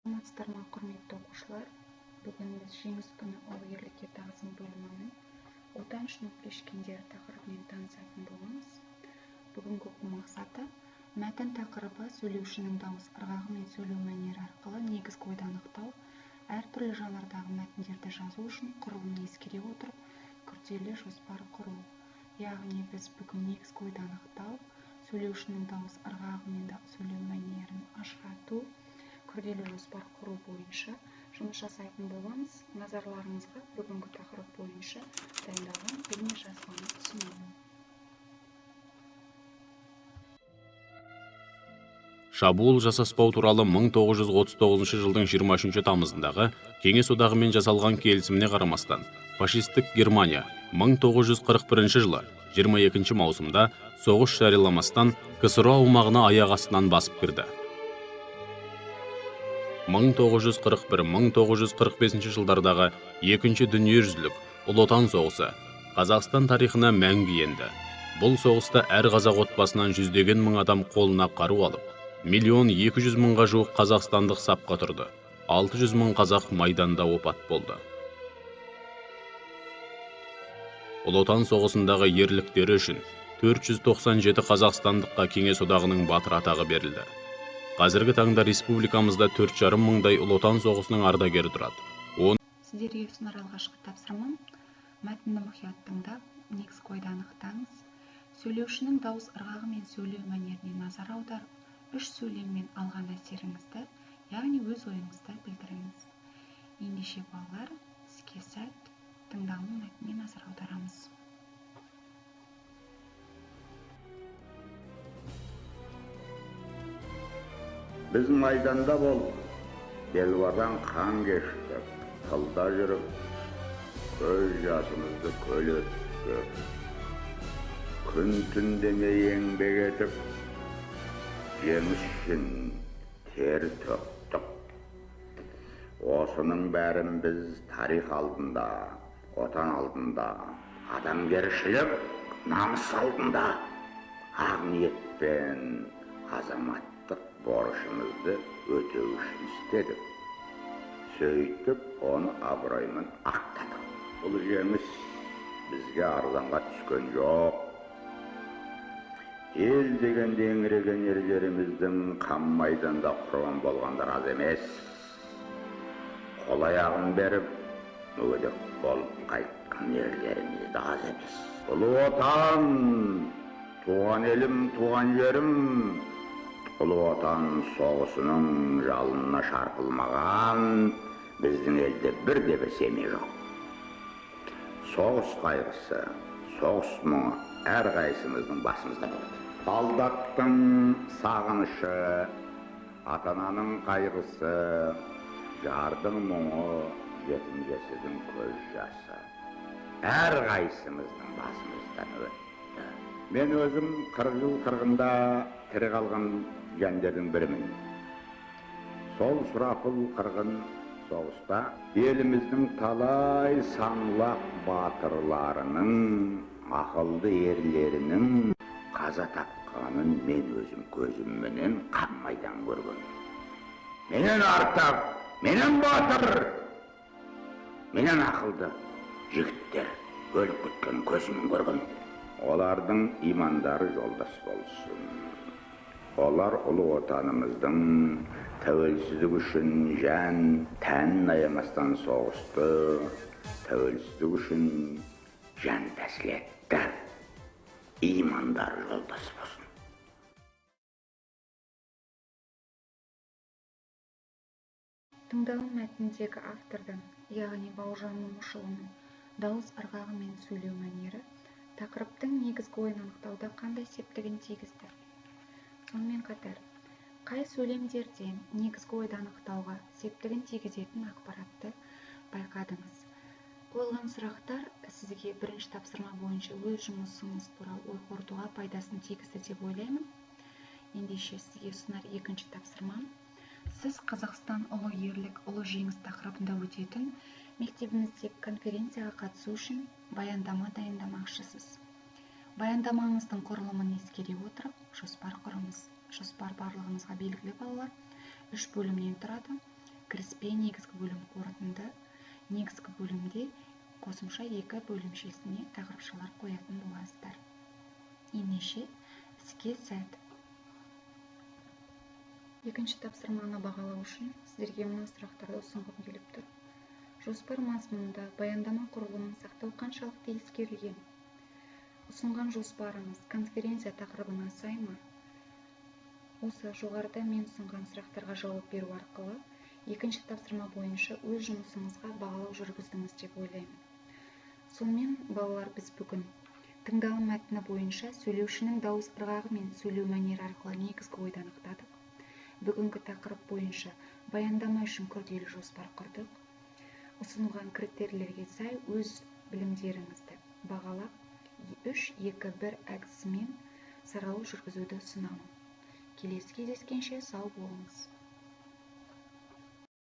Саламатсыздарма, құрметті оқушылар. Бүгін біз жеңіс күні ұлы ерлікке тағзым бөлімінің отан үшін күрескендер тақырыбымен танысатын боламыз. Бүгінгі оқу мақсаты мәтін тақырыбы сөйлеушінің дауыс ырғағы мен сөйлеу мәнері арқылы негізгі ойды анықтау, әртүрлі жанрдағы мәтіндерді жазу үшін құрылымын ескере отырып, күрделі жоспар құру. Яғни біз бүгін негізгі ойды анықтау, сөйлеушінің дауыс ырғағы мен сөйлеу мәнерін ажырату, күрделі жоспар құру бойынша жұмыс жасайтын боламыз. Назарларыңызға бүгінгі тақырып бойынша дайындалған бейне жазбаны ұсынамын. Шабуыл жасаспау туралы 1939 жылдың 23 тамызындағы Кеңес одағымен жасалған келісіміне қарамастан, фашистік Германия 1941 жылы 22 маусымда соғыс жарияламастан КСР аумағына аяқ астынан басып кірді. 1941-1945 жылдардағы екінші дүниежүзілік ұлы отан соғысы Қазақстан тарихына мәңгі енді. Бұл соғыста әр қазақ отбасынан жүздеген мың адам қолына қару алып, 1,2 миллионға жуық қазақстандық сапқа тұрды. 600 мың қазақ майданда опат болды. Ұлы отан соғысындағы ерліктері үшін 497 қазақстандыққа Кеңес одағының батыр атағы берілді. Қазіргі таңда республикамызда 4,5 мыңдай ұлы отан соғысының ардагері тұрады. Сіздерге ұсынар алғашқы тапсырмам, мәтінді мұқият тыңдап, негізгі ойды анықтаңыз. Сөйлеушінің дауыс ырғағы мен сөйлеу мәнеріне назар аударып, үш сөйлеммен алған әсеріңізді, яғни өз ойыңызды білдіріңіз. Ендеше балалар, іске сәт, тыңдалым мәтініне назар аударамыз. Біз майданда болдық, белуардан қан кештік, тылда жүріп, көз жасымызды көл өттік. Күн түн демей еңбек етіп, жеңіс үшін тер төктік. Осының бәрін біз тарих алдында, отан алдында, адамгершілік, намыс алдында ақ ниетпен азаматтық борышымызды өтеу үшін істедік. Сөйтіп, оны абыроймен ақтадық. Бұл жеңіс бізге арзанға түскен жоқ. Ел дегенде еңіреген ерлеріміздің қан майданда құрбан болғандар аз емес. Қол аяғын беріп, мүгедек болып қайтқан ерлеріміз де аз емес. Ұлы отан, туған елім, туған жерім, ұлы отан соғысының жалынына шарпылмаған біздің елде бірде бір семей жоқ. Соғыс қайғысы, соғыс мұңы әр қайсымыздың басымызда болды. Солдаттың сағынышы, ата-ананың қайғысы, жардың мұңы, жетім жесірдің көз жасы әр қайсымыздың басымыздан өтті. Мен өзім 40 жыл қырғында тірі қалған жандардың бірімін. Сол сұрапыл қырғын соғыста еліміздің талай саңлақ батырларының, ақылды ерлерінің қаза тапқанын мен өзім көзімменен қан майдан көрген. Менен артық, менен батыр, менен ақылды жігіттер өліп кеткен көзіммен көрген. Олардың имандары жолдас болсын. Олар ұлы отанымыздың тәуелсіздік үшін жан, тәнін аямастан соғысты, тәуелсіздік үшін жан тәсіл етті. Имандары жолдас болсын. Тыңдалым мәтіндегі автордың, яғни Бауыржан Момышұлының дауыс ырғағы мен сөйлеу мәнері тақырыптың негізгі ойын анықтауда қандай септігін тигізді? Сонымен қатар, қай сөйлемдерден негізгі ойды анықтауға септігін тигізетін ақпаратты байқадыңыз? Қойылған сұрақтар сізге бірінші тапсырма бойынша өз жұмысыңыз туралы ой қорытуға пайдасын тигізді деп ойлаймын. Ендеше сізге ұсынар екінші тапсырмам. Сіз Қазақстан ұлы ерлік, ұлы жеңіс тақырыбында өтетін мектебіңіздегі конференцияға қатысу үшін баяндама дайындамақшысыз. Баяндамаңыздың құрылымын ескере отырып, жоспар құрыңыз. Жоспар барлығыңызға белгілі балалар. 3 бөлімнен тұрады. кіріспе негізгі бөлім қорытынды. Негізгі бөлімде қосымша 2 бөлімшесіне тақырыпшалар қоятын боласыздар. Ендеше іске сәт. Екінші тапсырманы бағалау үшін сіздерге мына сұрақтарды ұсынғым келіп тұр. Жоспар мазмұнында баяндама құрылымын сақтау қаншалықты ескерілген? Ұсынған жоспарыңыз конференция тақырыбына сай ма? Осы жоғарыда мен ұсынған сұрақтарға жауап беру арқылы екінші тапсырма бойынша өз жұмысыңызға бағалау жүргіздіңіз деп ойлаймын. Сонымен, балалар, біз бүгін тыңдалым мәтіні бойынша сөйлеушінің дауыс ырғағы мен сөйлеу мәнері арқылы негізгі ойды анықтадық. Бүгінгі тақырып бойынша баяндама үшін күрделі жоспар құрдық. Ұсынылған критерийлерге сай өз білімдеріңізді бағалап 3-2-1 әдісімен саралау жүргізуді ұсынамын. Келесі кездескенше сау болыңыз.